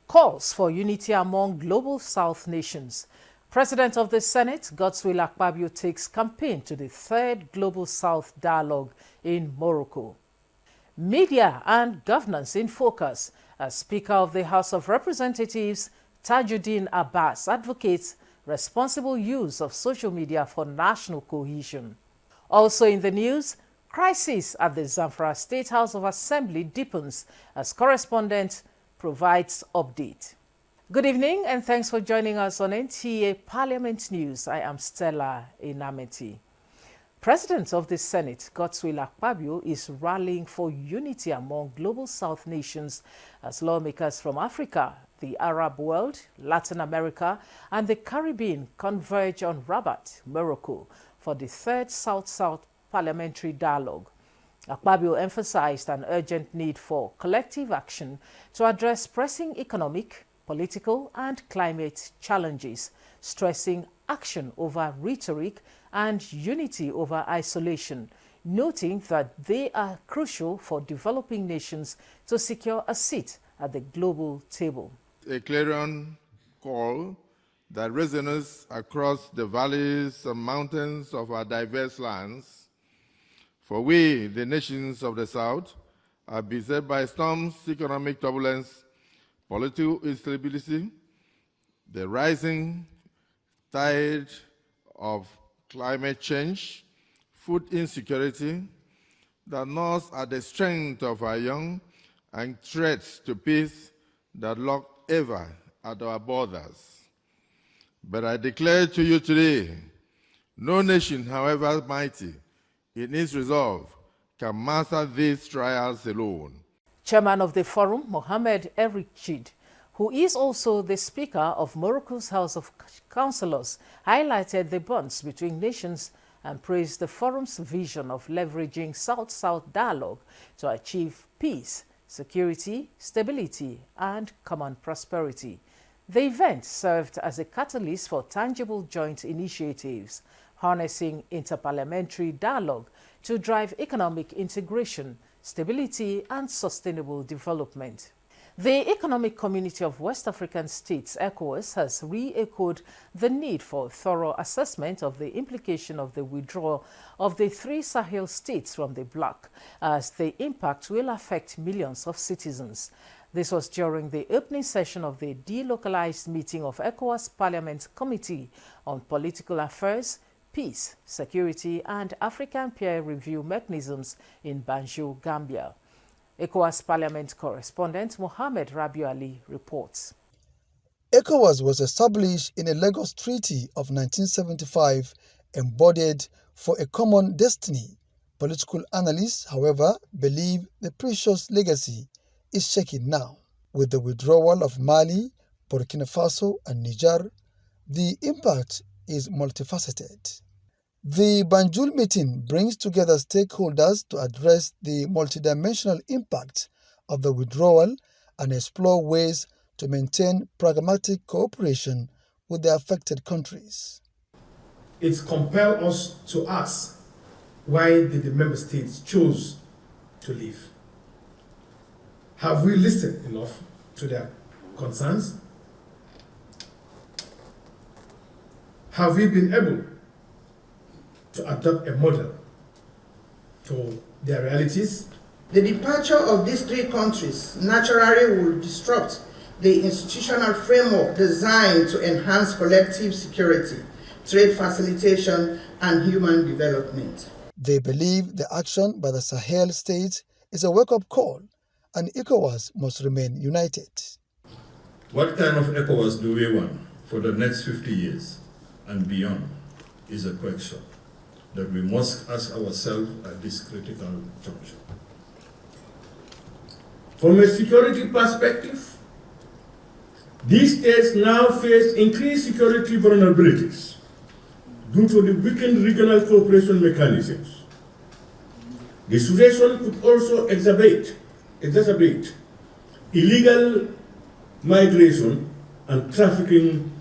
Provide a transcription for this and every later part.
calls for unity among Global South nations. President of the Senate, Godswill Akpabio, takes campaign to the third Global South Dialogue in Morocco. Media and governance in focus as Speaker of the House of Representatives, Tajuddin Abbas, advocates responsible use of social media for national cohesion. Also in the news, crisis at the Zamfara State House of Assembly deepens as correspondent provides update. Good evening and thanks for joining us on NTA Parliament News. I am Stella Inameti. President of the Senate, Godswill Akpabio, is rallying for unity among Global South nations as lawmakers from Africa, the Arab world, Latin America, and the Caribbean converge on Rabat, Morocco, for the third South-South Parliamentary Dialogue. Akpabio emphasized an urgent need for collective action to address pressing economic, political, and climate challenges, stressing action over rhetoric and unity over isolation, noting that they are crucial for developing nations to secure a seat at the global table. A clarion call that resonates across the valleys and mountains of our diverse lands. For we, the nations of the South, are beset by storms, economic turbulence, political instability, the rising tide of climate change, food insecurity, that gnaws at the strength of our young and threats to peace that lurk ever at our borders. But I declare to you today, no nation, however mighty, in its resolve, can master these trials alone. Chairman of the forum, Mohamed Erichid, who is also the Speaker of Morocco's House of Councillors, highlighted the bonds between nations and praised the forum's vision of leveraging South-South dialogue to achieve peace, security, stability, and common prosperity. The event served as a catalyst for tangible joint initiatives, harnessing interparliamentary dialogue to drive economic integration, stability, and sustainable development. The Economic Community of West African States, ECOWAS, has re-echoed the need for thorough assessment of the implication of the withdrawal of the three Sahel states from the bloc, as the impact will affect millions of citizens. This was during the opening session of the delocalized meeting of ECOWAS Parliament Committee on Political Affairs, Peace, Security, and African Peer Review Mechanisms in Banjul, Gambia. ECOWAS Parliament correspondent Mohamed Rabiu Ali reports. ECOWAS was established in a Lagos Treaty of 1975, embodied for a common destiny. Political analysts, however, believe the precious legacy is shaken now. With the withdrawal of Mali, Burkina Faso, and Niger, the impact is multifaceted. The Banjul meeting brings together stakeholders to address the multidimensional impact of the withdrawal and explore ways to maintain pragmatic cooperation with the affected countries. It compels us to ask, why did the member states choose to leave? Have we listened enough to their concerns? Have we been able to adopt a model to their realities? The departure of these three countries naturally will disrupt the institutional framework designed to enhance collective security, trade facilitation, and human development. They believe the action by the Sahel states is a wake-up call, and ECOWAS must remain united. What kind of ECOWAS do we want for the next 50 years and beyond is a question that we must ask ourselves at this critical juncture. From a security perspective, these states now face increased security vulnerabilities due to the weakened regional cooperation mechanisms. The situation could also exacerbate illegal migration and trafficking,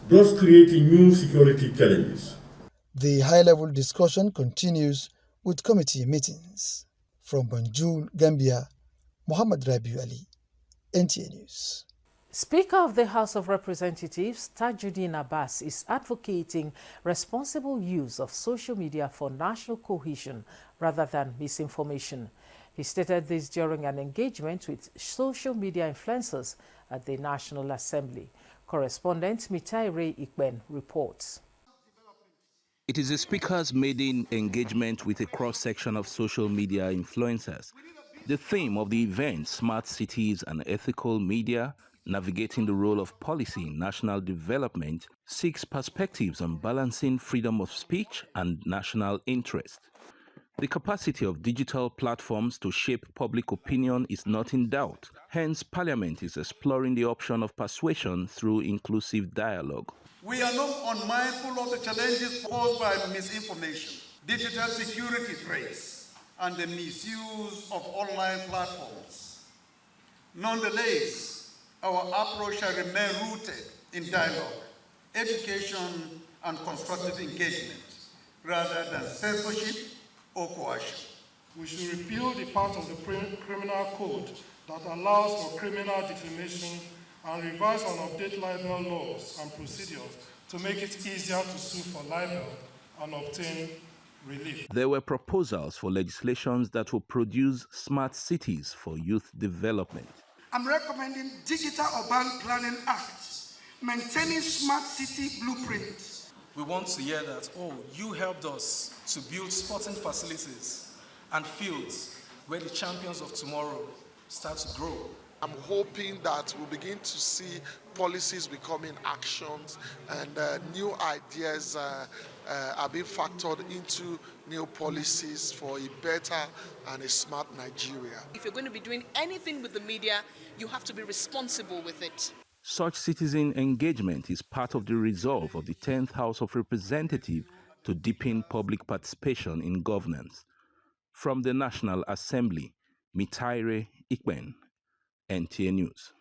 thus creating new security challenges. The high-level discussion continues with committee meetings. From Banjul, Gambia, Mohamed Rabiu Ali, NTA News. Speaker of the House of Representatives, Tajuddin Abbas, is advocating responsible use of social media for national cohesion rather than misinformation. He stated this during an engagement with social media influencers at the National Assembly. Correspondent Mitaire Ikben reports. It is the Speaker's maiden engagement with a cross-section of social media influencers. The theme of the event, Smart Cities and Ethical Media, Navigating the Role of Policy in National Development, seeks perspectives on balancing freedom of speech and national interest. The capacity of digital platforms to shape public opinion is not in doubt. Hence, Parliament is exploring the option of persuasion through inclusive dialogue. We are not unmindful of the challenges posed by misinformation, digital security threats, and the misuse of online platforms. Nonetheless, our approach shall remain rooted in dialogue, education, and constructive engagement, rather than censorship or coercion. We should repeal the part of the criminal code that allows for criminal defamation and revise and update libel laws and procedures to make it easier to sue for libel and obtain relief. There were proposals for legislations that will produce smart cities for youth development. I'm recommending Digital Urban Planning Act, maintaining smart city blueprint. We want to hear that, oh, you helped us to build sporting facilities and fields where the champions of tomorrow start to grow. I'm hoping that we'll begin to see policies becoming actions and new ideas are being factored into new policies for a better and a smart Nigeria. If you're going to be doing anything with the media, you have to be responsible with it. Such citizen engagement is part of the resolve of the 10th House of Representatives to deepen public participation in governance. From the National Assembly, Mitaire Ikben, NTA News.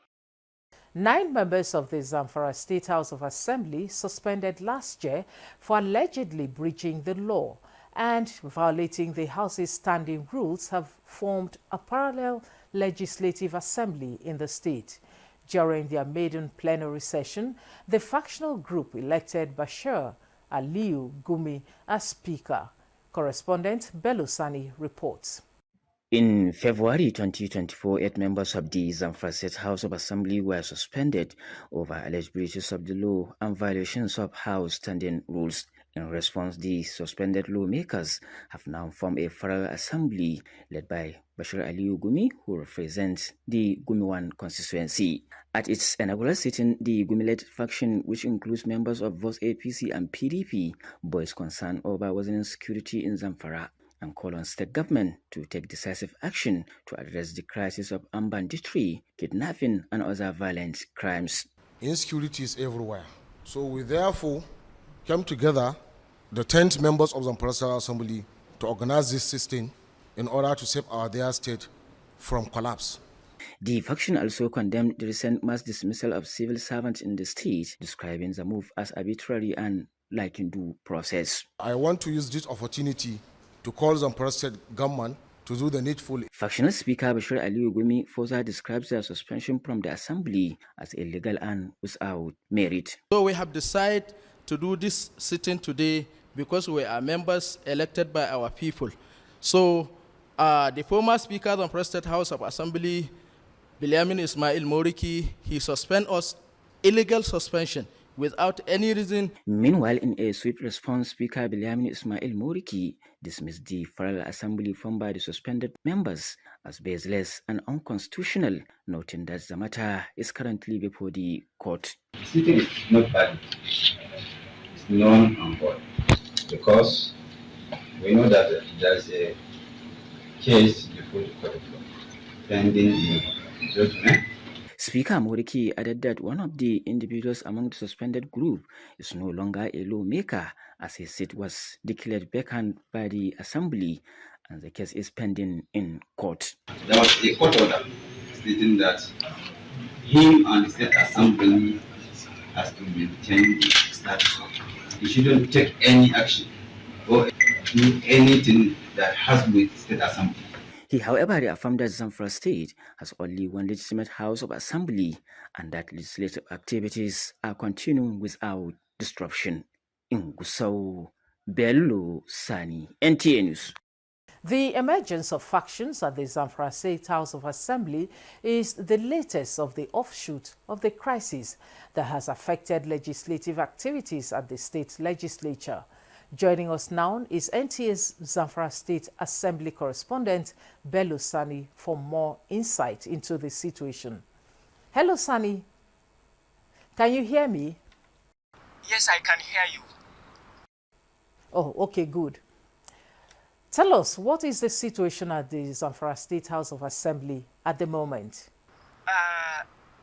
9 members of the Zamfara State House of Assembly suspended last year for allegedly breaching the law and violating the House's standing rules have formed a parallel legislative assembly in the state. During their maiden plenary session, the factional group elected Bashir Aliyu Gumi as Speaker. Correspondent Belusani reports. In February 2024, 8 members of the Zamfara State House of Assembly were suspended over alleged breaches of the law and violations of House standing rules. In response, the suspended lawmakers have now formed a parallel assembly led by Bashir Aliyu Gumi, who represents the Gumi 1 constituency. At its inaugural sitting, the Gumi-led faction, which includes members of both APC and PDP, voiced concern over worsening security in Zamfara and call on state government to take decisive action to address the crisis of armed banditry, kidnapping, and other violent crimes. Insecurity is everywhere. So we therefore came together, the 10th members of the Parliamentary Assembly, to organize this system in order to save our dear state from collapse. The faction also condemned the recent mass dismissal of civil servants in the state, describing the move as arbitrary and lacking due process. I want to use this opportunity to call the state government to do the needful. Factional Speaker Bashir Aliyu Gumi further describes their suspension from the assembly as illegal and without merit. So we have decided to do this sitting today because we are members elected by our people. So the former Speaker of the State House of Assembly, Biliamin Ismail Moriki, he suspended us, illegal suspension, without any reason. Meanwhile, in a swift response, Speaker Biliamin Ismail Moriki dismissed the parallel assembly formed by the suspended members as baseless and unconstitutional, noting that the matter is currently before the court. The sitting is not valid. It's non and void because we know that there's a case before the court of law pending judgment. Speaker Moriki added that one of the individuals among the suspended group is no longer a lawmaker, as his seat was declared vacant by the assembly and the case is pending in court. There was a court order stating that him and the state assembly has to maintain the status quo. He shouldn't take any action or do anything that has with state assembly. He, however, reaffirmed that Zamfara State has only one legitimate House of Assembly and that legislative activities are continuing without disruption. In Gusau, Bello Sani, NTA News. The emergence of factions at the Zamfara State House of Assembly is the latest of the offshoot of the crisis that has affected legislative activities at the state legislature. Joining us now is NTA's Zamfara State Assembly correspondent Bello Sani for more insight into the situation. Hello, Sani. Can you hear me? Yes, I can hear you. Oh, okay, good. Tell us, what is the situation at the Zamfara State House of Assembly at the moment?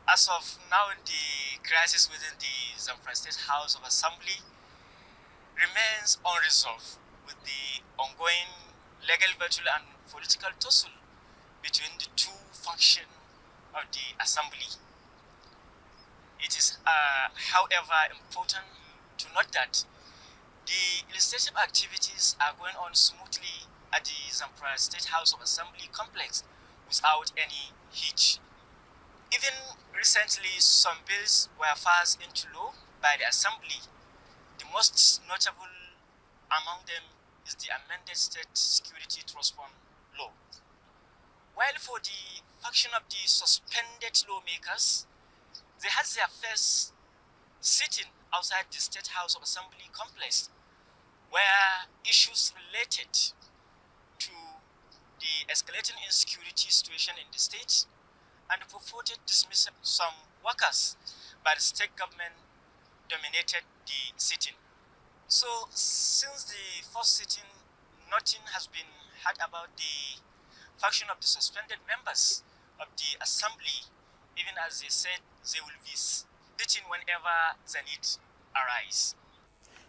As of now, the crisis within the Zamfara State House of Assembly remains unresolved with the ongoing legal battle and political tussle between the two functions of the Assembly. It is, however, important to note that the legislative activities are going on smoothly at the Zamfara State House of Assembly complex without any hitch. Even recently, some bills were passed into law by the Assembly. The most notable among them is the amended State Security Trust Fund law. While for the faction of the suspended lawmakers, they had their first sitting outside the State House of Assembly complex, where issues related to the escalating insecurity situation in the state and the purported dismissal of some workers by the state government dominated the sitting. So since the first sitting, nothing has been heard about the faction of the suspended members of the assembly, even as they said they will be sitting whenever the need arises.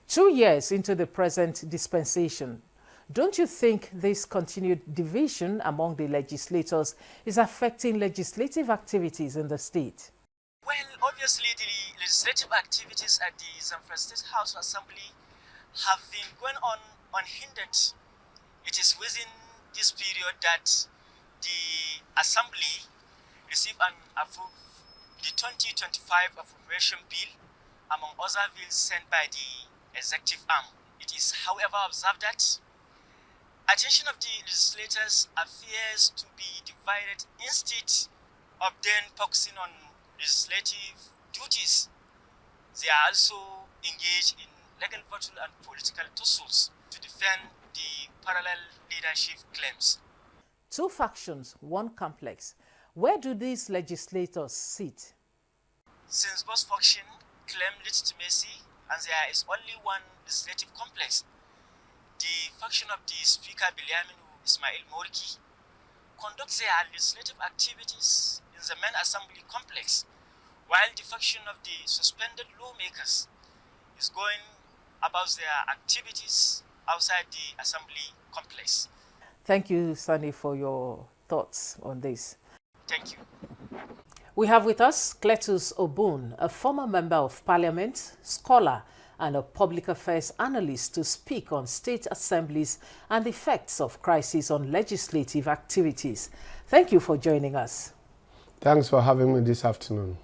2 years into the present dispensation, don't you think this continued division among the legislators is affecting legislative activities in the state? Well, obviously the legislative activities at the Zamfara State House Assembly have been going on unhindered. It is within this period that the Assembly received and approved the 2025 appropriation bill, among other bills sent by the executive arm. It is, however, observed that attention of the legislators appears to be divided instead of then focusing on legislative duties. They are also engaged in legal battle and political tussles to defend the parallel leadership claims. Two factions, one complex. Where do these legislators sit? Since both factions claim legitimacy and there is only one legislative complex, the faction of the Speaker Biliaminu Ismail Morki conducts their legislative activities in the main assembly complex, while the faction of the suspended lawmakers is going about their activities outside the assembly complex. Thank you, Sani, for your thoughts on this. Thank you. We have with us Cletus Obun, a former member of parliament, scholar, and a public affairs analyst to speak on state assemblies and the effects of crisis on legislative activities. Thank you for joining us. Thanks for having me this afternoon.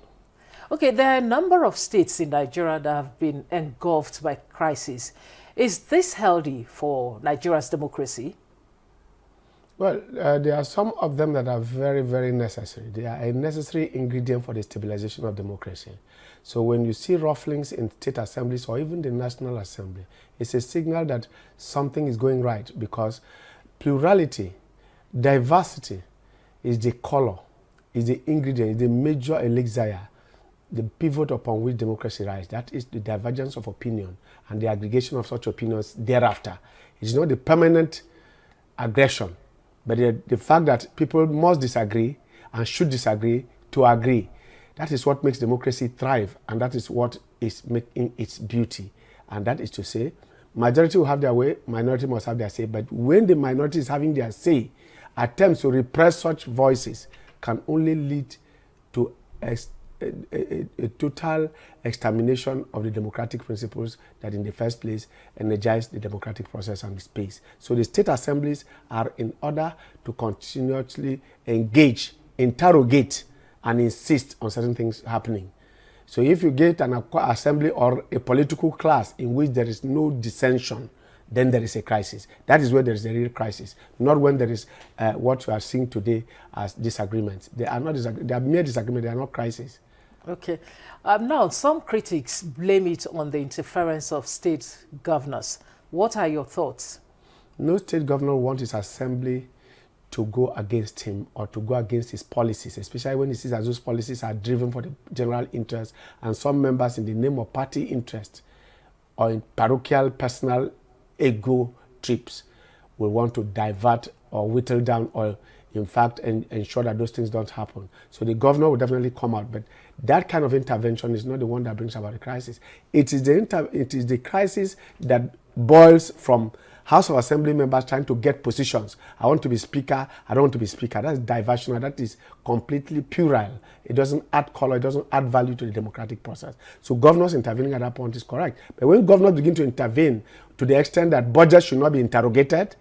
Okay, there are a number of states in Nigeria that have been engulfed by crisis. Is this healthy for Nigeria's democracy? Well, there are some of them that are very, very necessary. They are a necessary ingredient for the stabilization of democracy. So when you see rufflings in state assemblies or even the National Assembly, it's a signal that something is going right, because plurality, diversity is the color, is the ingredient, is the major elixir, the pivot upon which democracy rises. That is the divergence of opinion and the aggregation of such opinions thereafter. It's not the permanent aggression, but the fact that people must disagree and should disagree to agree. That is what makes democracy thrive, and that is what is making its beauty. And that is to say, majority will have their way, minority must have their say. But when the minority is having their say, attempts to repress such voices can only lead to a total extermination of the democratic principles that in the first place energize the democratic process and the space. So the state assemblies are in order to continuously engage, interrogate, and insist on certain things happening. So if you get an assembly or a political class in which there is no dissension, then there is a crisis. That is where there is a real crisis, not when there is what you are seeing today as disagreements. They are not they are mere disagreements, they are not crises. Okay. Now, some critics blame it on the interference of state governors. What are your thoughts? No state governor wants his assembly to go against him or to go against his policies, especially when he sees that those policies are driven for the general interest, and some members in the name of party interest or in parochial personal ego trips will want to divert or whittle down or in fact ensure that those things don't happen. So the governor will definitely come out, but that kind of intervention is not the one that brings about the crisis. It is the crisis that boils from House of Assembly members trying to get positions. I want to be speaker, I don't want to be speaker. That's diversional, that is completely puerile. It doesn't add color, it doesn't add value to the democratic process. So governors intervening at that point is correct. But when governors begin to intervene to the extent that budgets should not be interrogated,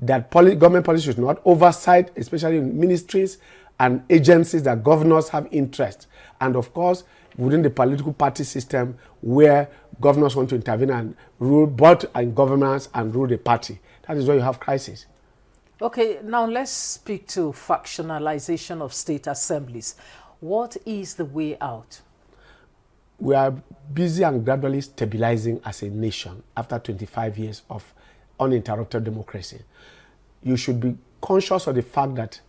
that government policy should not oversight, especially in ministries and agencies that governors have interest. And of course, within the political party system where governors want to intervene and rule both in governance and rule the party. That is where you have crisis. Okay, now let's speak to factionalization of state assemblies. What is the way out? We are busy and gradually stabilizing as a nation after 25 years of uninterrupted democracy. You should be conscious of the fact that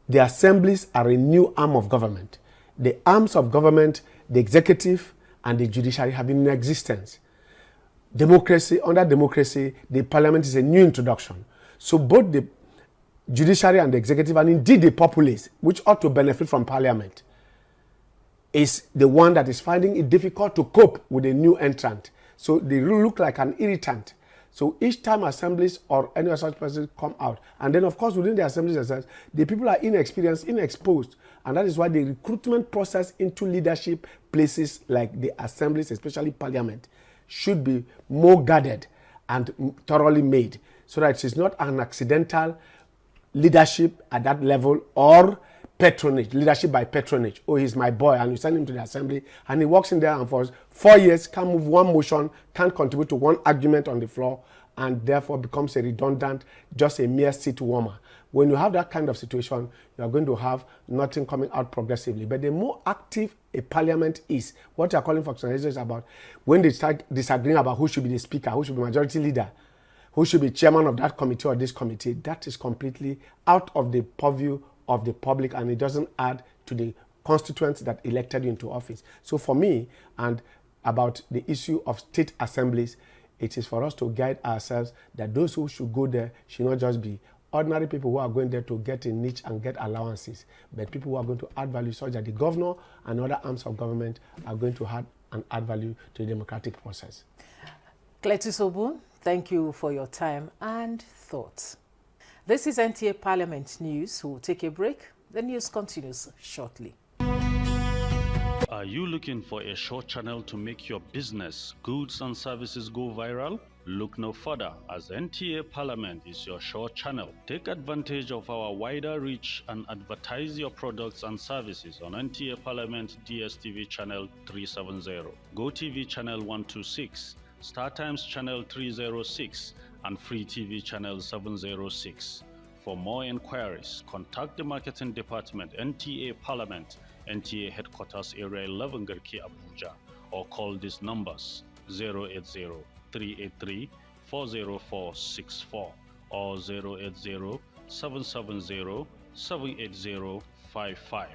the assemblies are a new arm of government. The arms of government, the executive and the judiciary, have been in existence. Democracy, under democracy, the parliament is a new introduction. So both the judiciary and the executive, and indeed the populace, which ought to benefit from parliament, is the one that is finding it difficult to cope with a new entrant. So they look like an irritant. So each time assemblies or any such person come out, and then of course within the assemblies themselves, the people are inexperienced, inexposed, and that is why the recruitment process into leadership places like the assemblies, especially parliament, should be more guarded and thoroughly made, so that it is not an accidental leadership at that level or patronage, leadership by patronage. Oh, he's my boy, and you send him to the assembly, and he walks in there and for 4 years can't move one motion, can't contribute to one argument on the floor, and therefore becomes a redundant, just a mere seat warmer. When you have that kind of situation, you are going to have nothing coming out progressively. But the more active a parliament is, what you are calling factionalization is about, when they start disagreeing about who should be the speaker, who should be majority leader, who should be chairman of that committee or this committee, that is completely out of the purview of the public, and it doesn't add to the constituents that elected you into office. So for me, and about the issue of state assemblies, it is for us to guide ourselves that those who should go there should not just be ordinary people who are going there to get a niche and get allowances, but people who are going to add value such that the governor and other arms of government are going to add value to the democratic process. Cletus Obun, thank you for your time and thoughts. This is NTA Parliament News. We'll take a break. The news continues shortly. Are you looking for a short channel to make your business, goods and services go viral? Look no further, as NTA Parliament is your short channel. Take advantage of our wider reach and advertise your products and services on NTA Parliament DSTV channel 370, GoTV channel 126, StarTimes channel 306, and Free TV channel 706. For more inquiries, contact the marketing department, NTA Parliament, NTA Headquarters Area 11 Garki Abuja, or call these numbers 080-383-40464 or 080-770-78055.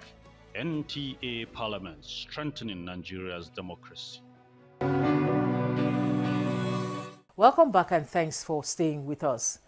NTA Parliament, strengthening Nigeria's democracy. Welcome back and thanks for staying with us.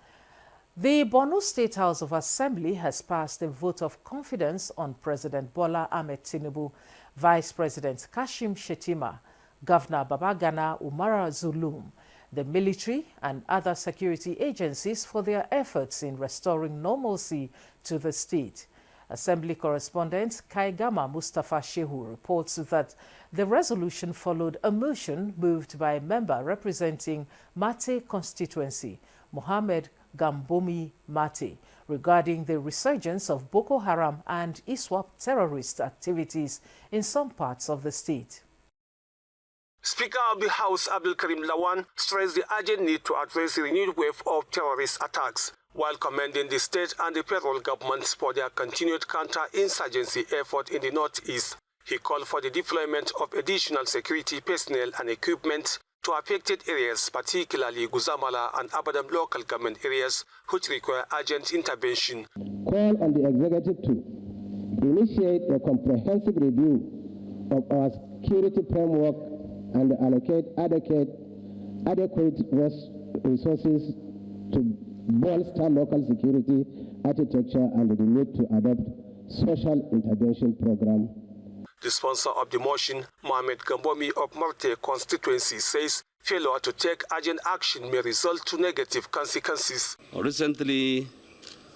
The Borno State House of Assembly has passed a vote of confidence on President Bola Ahmed Tinubu, Vice President Kashim Shettima, Governor Babagana Umara Zulum, the military and other security agencies for their efforts in restoring normalcy to the state. Assembly correspondent Kaigama Mustafa Shehu reports that the resolution followed a motion moved by a member representing Mate constituency, Mohammed Gambomi Mate, regarding the resurgence of Boko Haram and ISWAP terrorist activities in some parts of the state. Speaker of the House Abdul Karim Lawan stressed the urgent need to address the renewed wave of terrorist attacks, while commending the state and the federal governments for their continued counter-insurgency effort in the northeast. He called for the deployment of additional security personnel and equipment to affected areas, particularly Guzamala and Abadam local government areas, which require urgent intervention. Call on the executive to initiate a comprehensive review of our security framework and allocate adequate resources to bolster local security architecture and the need to adopt social intervention program. The sponsor of the motion, Mohammed Gambomi of Marte constituency, says failure to take urgent action may result to negative consequences. Recently,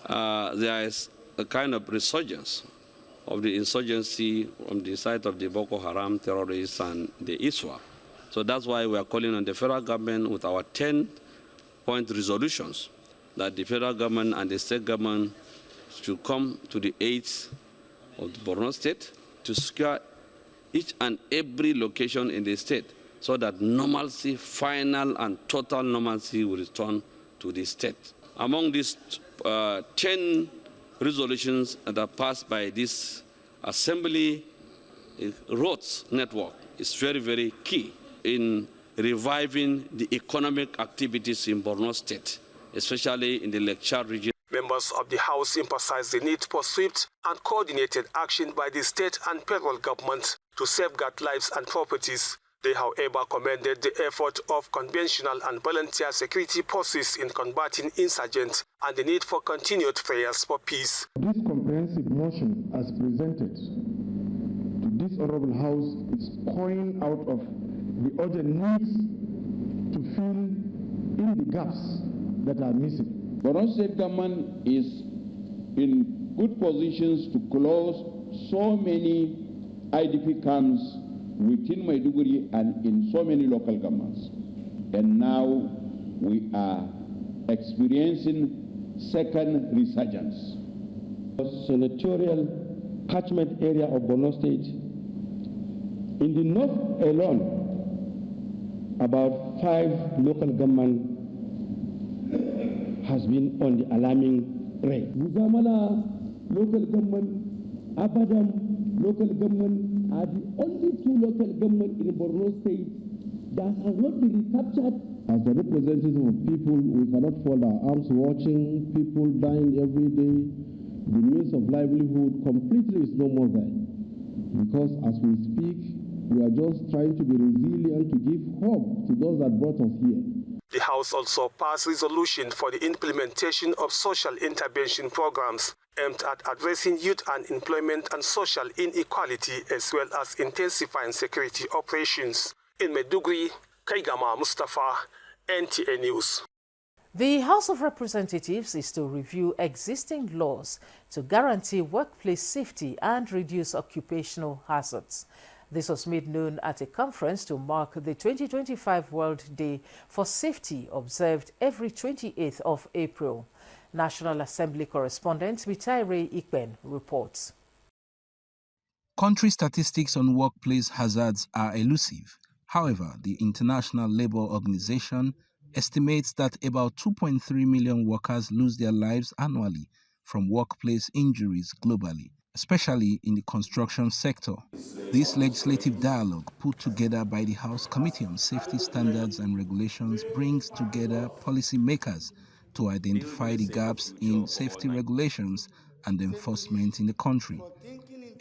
there is a kind of resurgence of the insurgency from the side of the Boko Haram terrorists and the ISWAP. So that's why we are calling on the federal government with our 10-point resolutions that the federal government and the state government should come to the aid of the Borno state to secure each and every location in the state so that normalcy, final and total normalcy will return to the state. Among these 10 resolutions that are passed by this assembly, roads network is very, very key in reviving the economic activities in Borno State, especially in the Lake Chad region. Members of the House emphasized the need for swift and coordinated action by the state and federal government to safeguard lives and properties. They, however, commended the effort of conventional and volunteer security forces in combating insurgents and the need for continued prayers for peace. This comprehensive motion, as presented to this honorable House, is pouring out of the urgent needs to fill in the gaps that are missing. Borno State government is in good positions to close so many IDP camps within Maiduguri and in so many local governments. And now we are experiencing second resurgence. The senatorial catchment area of Borno State, in the north alone, about 5 local government has been on the alarming rate. Guzamala local government, Abadam local government are the only 2 local governments in Borno State that has not been recaptured. As a representative of people, we cannot fold our arms watching people dying every day. The means of livelihood completely is no more there. Because as we speak, we are just trying to be resilient to give hope to those that brought us here. The House also passed resolution for the implementation of social intervention programs aimed at addressing youth unemployment and social inequality, as well as intensifying security operations. In Maiduguri, Kaigama Mustafa, NTA News. The House of Representatives is to review existing laws to guarantee workplace safety and reduce occupational hazards. This was made known at a conference to mark the 2025 World Day for Safety, observed every 28th of April. National Assembly correspondent Mitaire Ikpen reports. Country statistics on workplace hazards are elusive. However, the International Labour Organization estimates that about 2.3 million workers lose their lives annually from workplace injuries globally, especially in the construction sector. This legislative dialogue, put together by the House Committee on Safety Standards and Regulations, brings together policymakers to identify the gaps in safety regulations and enforcement in the country.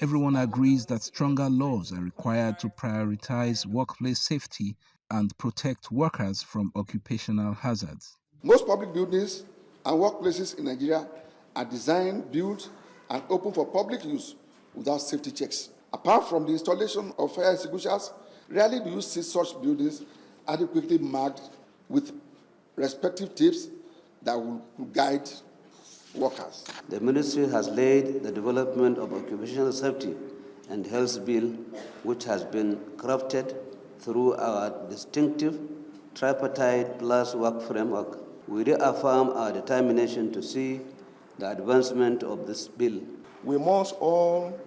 Everyone agrees that stronger laws are required to prioritize workplace safety and protect workers from occupational hazards. Most public buildings and workplaces in Nigeria are designed, built, and open for public use without safety checks. Apart from the installation of fire extinguishers, rarely do you see such buildings adequately marked with respective tips that will guide workers. The ministry has led the development of occupational safety and health bill, which has been crafted through our distinctive tripartite plus work framework. We reaffirm our determination to see the advancement of this bill. We must all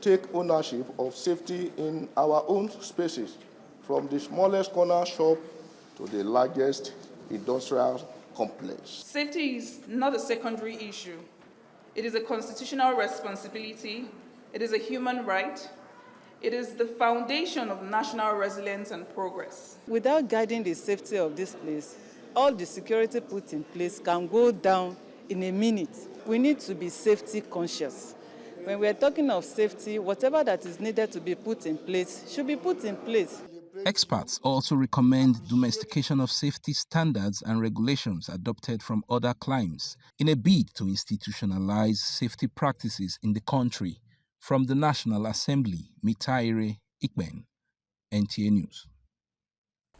take ownership of safety in our own spaces, from the smallest corner shop to the largest industrial complex. Safety is not a secondary issue. It is a constitutional responsibility. It is a human right. It is the foundation of national resilience and progress. Without guiding the safety of this place, all the security put in place can go down in a minute. We need to be safety conscious. When we are talking of safety, whatever that is needed to be put in place should be put in place. Experts also recommend domestication of safety standards and regulations adopted from other climes in a bid to institutionalize safety practices in the country. From the National Assembly, Mitaire Ikben, NTA News.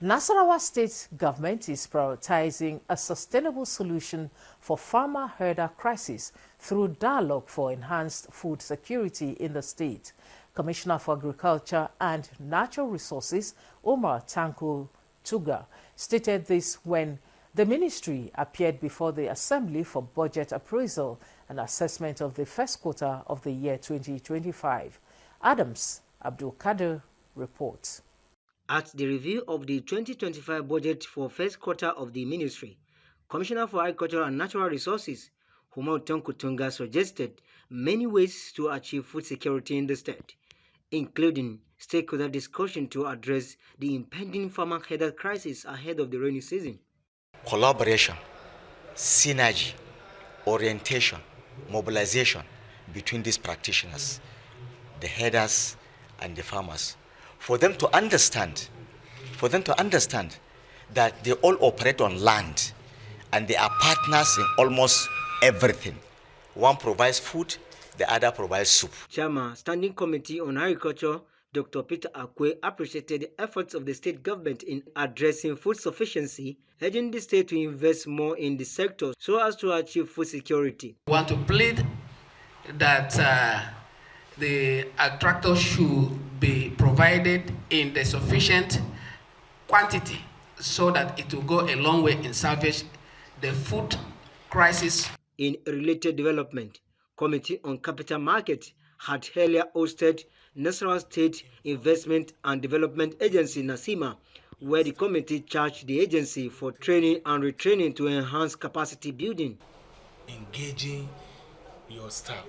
Nasarawa State government is prioritizing a sustainable solution for farmer-herder crisis through dialogue for enhanced food security in the state. Commissioner for Agriculture and Natural Resources, Omar Tanko Tuga, stated this when the ministry appeared before the Assembly for budget appraisal and assessment of the first quarter of the year 2025. Adams Abdul Kader reports. At the review of the 2025 budget for first quarter of the ministry, Commissioner for Agriculture and Natural Resources, Omar Tanko Tuga, suggested many ways to achieve food security in the state, including stakeholder discussion to address the impending farmer-herder crisis ahead of the rainy season. Collaboration, synergy, orientation, mobilization between these practitioners, the herders and the farmers, for them to understand that they all operate on land and they are partners in almost everything. One provides food, the other provides soup. Chairman, Standing Committee on Agriculture, Dr. Peter Akwe, appreciated the efforts of the state government in addressing food sufficiency, urging the state to invest more in the sector so as to achieve food security. We want to plead that the tractor should be provided in the sufficient quantity so that it will go a long way in salvage the food crisis. In related development, Committee on Capital Market had earlier hosted Nasarawa State Investment and Development Agency, NASIMA, where the committee charged the agency for training and retraining to enhance capacity building. Engaging your staff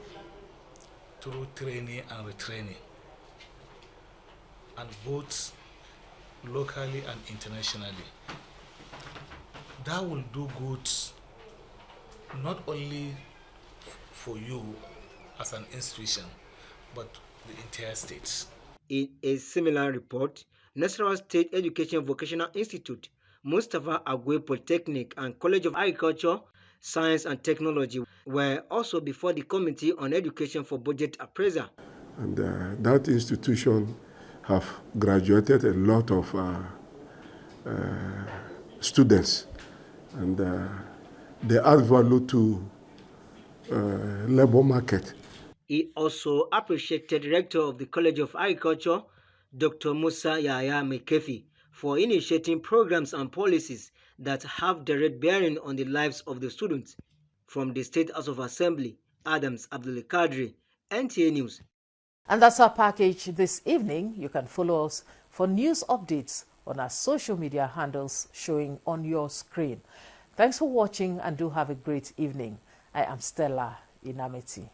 through training and retraining, and both locally and internationally. That will do good not only for you as an institution, but the entire state. In a similar report, Nasarawa State Education Vocational Institute, Mustafa Agwe Polytechnic and College of Agriculture, Science and Technology were also before the Committee on Education for Budget Appraisal. And that institution have graduated a lot of students, and they add value to labor market. He also appreciated Rector of the College of Agriculture, Dr. Musa Yahya Mekefi, for initiating programs and policies that have direct bearing on the lives of the students. From the State House of Assembly, Adams Abdul Kadri, NTA News. And that's our package this evening. You can follow us for news updates on our social media handles showing on your screen. Thanks for watching and do have a great evening. I am Stella Inameti.